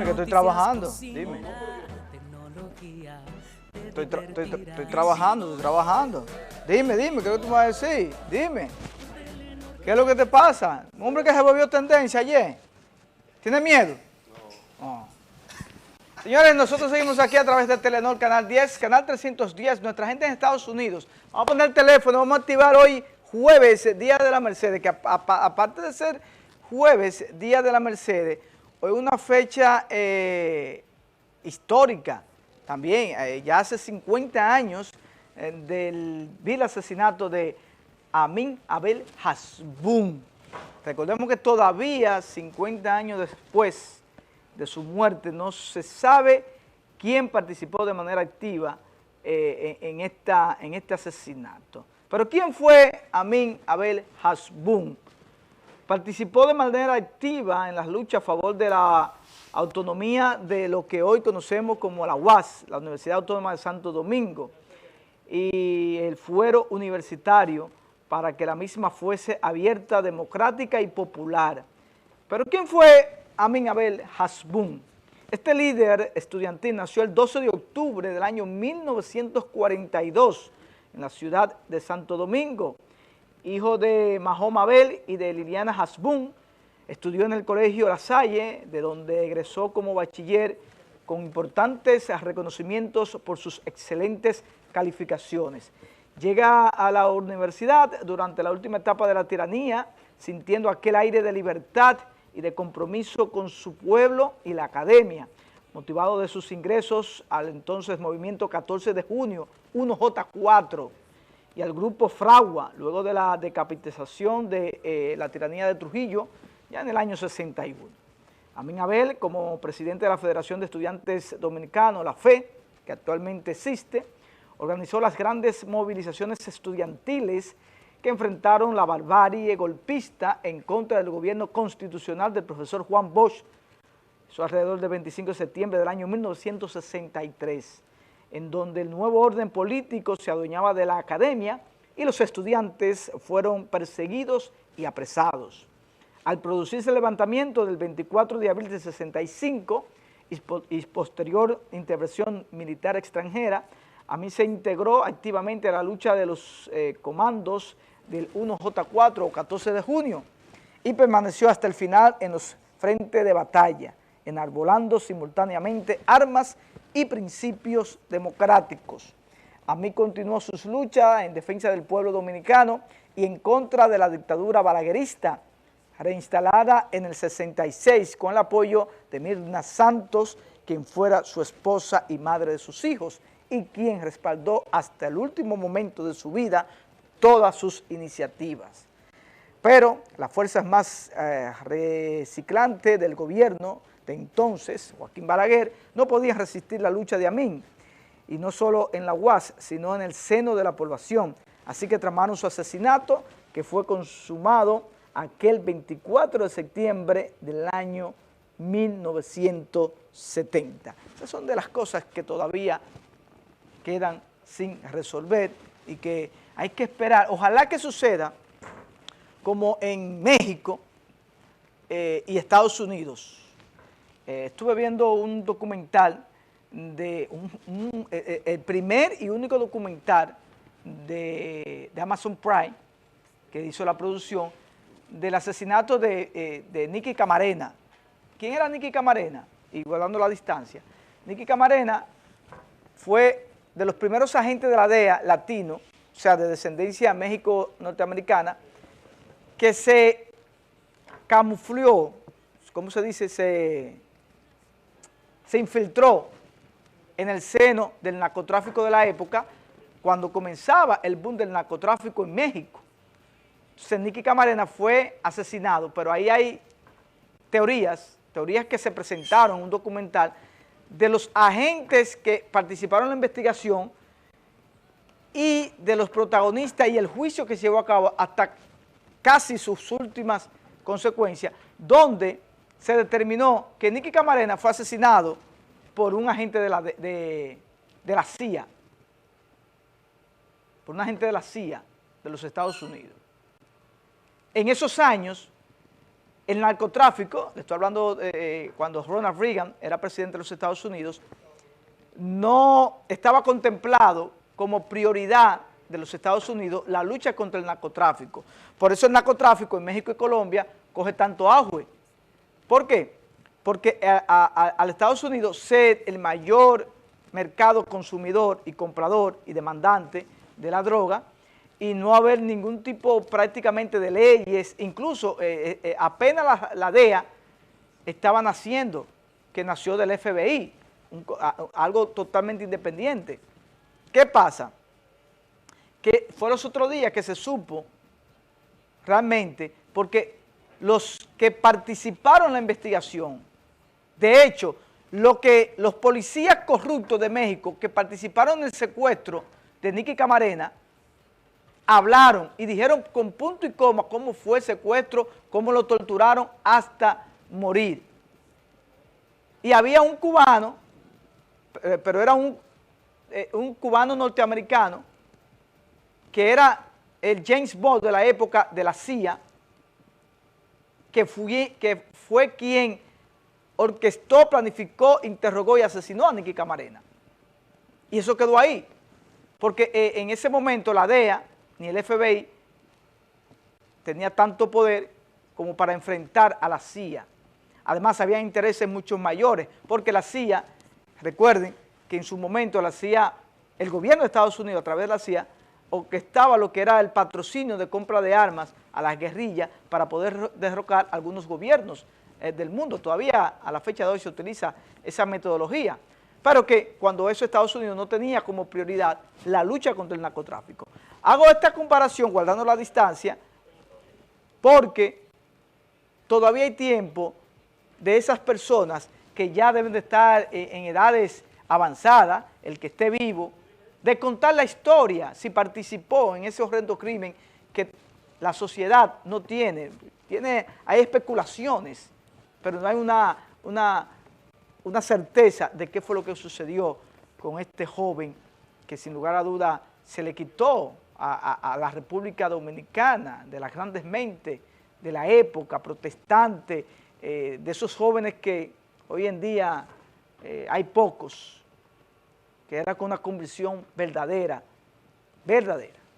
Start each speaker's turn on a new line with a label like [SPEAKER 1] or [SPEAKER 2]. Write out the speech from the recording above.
[SPEAKER 1] Dime que estoy trabajando, dime. Estoy trabajando. Dime, ¿qué es lo que tú me vas a decir? Dime. ¿Qué es lo que te pasa? Un hombre que se volvió tendencia ayer. ¿Tiene miedo? No. Señores, nosotros seguimos aquí a través de Telenor, Canal 10, Canal 310, nuestra gente en Estados Unidos. Vamos a poner el teléfono, vamos a activar hoy jueves, Día de la Mercedes, que aparte de ser jueves, Día de la Mercedes, hoy es una fecha histórica también. Ya hace 50 años del vil asesinato de Amin Abel Hasbún. Recordemos que todavía, 50 años después de su muerte, no se sabe quién participó de manera activa en este asesinato. Pero ¿quién fue Amin Abel Hasbún? Participó de manera activa en las luchas a favor de la autonomía de lo que hoy conocemos como la UAS, la Universidad Autónoma de Santo Domingo, y el fuero universitario para que la misma fuese abierta, democrática y popular. Pero ¿quién fue Amin Abel Hasbún? Este líder estudiantil nació el 12 de octubre del año 1942 en la ciudad de Santo Domingo. Hijo de Mahoma Abel y de Liliana Hasbún, estudió en el Colegio La Salle, de donde egresó como bachiller con importantes reconocimientos por sus excelentes calificaciones. Llega a la universidad durante la última etapa de la tiranía, sintiendo aquel aire de libertad y de compromiso con su pueblo y la academia, motivado de sus ingresos al entonces Movimiento 14 de Junio, 1J4, y al grupo Fragua, luego de la decapitación de la tiranía de Trujillo, ya en el año 61. Amin Abel, como presidente de la Federación de Estudiantes Dominicanos, la FE, que actualmente existe, organizó las grandes movilizaciones estudiantiles que enfrentaron la barbarie golpista en contra del gobierno constitucional del profesor Juan Bosch, eso alrededor del 25 de septiembre del año 1963, en donde el nuevo orden político se adueñaba de la academia y los estudiantes fueron perseguidos y apresados. Al producirse el levantamiento del 24 de abril de 65 y posterior intervención militar extranjera, Amin se integró activamente a la lucha de los comandos del 1J4 o 14 de junio y permaneció hasta el final en los frentes de batalla, enarbolando simultáneamente armas y principios democráticos. Amin continuó sus luchas en defensa del pueblo dominicano y en contra de la dictadura balaguerista, reinstalada en el 66 con el apoyo de Mirna Santos, quien fuera su esposa y madre de sus hijos, y quien respaldó hasta el último momento de su vida todas sus iniciativas. Pero las fuerzas más reciclantes del gobierno de entonces, Joaquín Balaguer, no podían resistir la lucha de Amin, y no solo en la UAS, sino en el seno de la población. Así que tramaron su asesinato, que fue consumado aquel 24 de septiembre del año 1970. Esas son de las cosas que todavía quedan sin resolver y que hay que esperar. Ojalá que suceda como en México y Estados Unidos. Estuve viendo un documental, el primer y único documental de Amazon Prime, que hizo la producción, del asesinato de Nicky Camarena. ¿Quién era Nicky Camarena? Y guardando la distancia. Nicky Camarena fue de los primeros agentes de la DEA latino, o sea, de descendencia México-norteamericana, que se camufló, ¿cómo se dice? Se infiltró en el seno del narcotráfico de la época, cuando comenzaba el boom del narcotráfico en México. Entonces, Nicky Camarena fue asesinado, pero ahí hay teorías que se presentaron en un documental de los agentes que participaron en la investigación y de los protagonistas y el juicio que se llevó a cabo hasta casi sus últimas consecuencias, donde se determinó que Nicky Camarena fue asesinado por un agente de la CIA, por un agente de la CIA de los Estados Unidos. En esos años, el narcotráfico, le estoy hablando cuando Ronald Reagan era presidente de los Estados Unidos, no estaba contemplado como prioridad de los Estados Unidos la lucha contra el narcotráfico. Por eso el narcotráfico en México y Colombia coge tanto auge. ¿Por qué? Porque al Estados Unidos ser el mayor mercado consumidor y comprador y demandante de la droga y no haber ningún tipo prácticamente de leyes, incluso apenas la DEA estaba naciendo, que nació del FBI, algo totalmente independiente. ¿Qué pasa? Que fue los otros días que se supo realmente, porque los que participaron en la investigación, de hecho, los policías corruptos de México que participaron en el secuestro de Nicky Camarena, hablaron y dijeron con punto y coma cómo fue el secuestro, cómo lo torturaron hasta morir. Y había un cubano, pero era un cubano norteamericano, que era el James Bond de la época de la CIA, que fue quien orquestó, planificó, interrogó y asesinó a Nicky Camarena. Y eso quedó ahí, porque en ese momento la DEA ni el FBI tenía tanto poder como para enfrentar a la CIA. Además, había intereses mucho mayores, porque la CIA, recuerden que en su momento la CIA, el gobierno de Estados Unidos a través de la CIA, orquestaba lo que era el patrocinio de compra de armas a las guerrillas para poder derrocar algunos gobiernos del mundo. Todavía a la fecha de hoy se utiliza esa metodología, pero que cuando eso Estados Unidos no tenía como prioridad la lucha contra el narcotráfico. Hago esta comparación guardando la distancia porque todavía hay tiempo de esas personas que ya deben de estar en edades avanzadas, el que esté vivo, de contar la historia, si participó en ese horrendo crimen que la sociedad no tiene. Hay especulaciones, pero no hay una certeza de qué fue lo que sucedió con este joven que sin lugar a duda se le quitó a la República Dominicana, de las grandes mentes de la época protestante, de esos jóvenes que hoy en día hay pocos, que era con una convicción verdadera.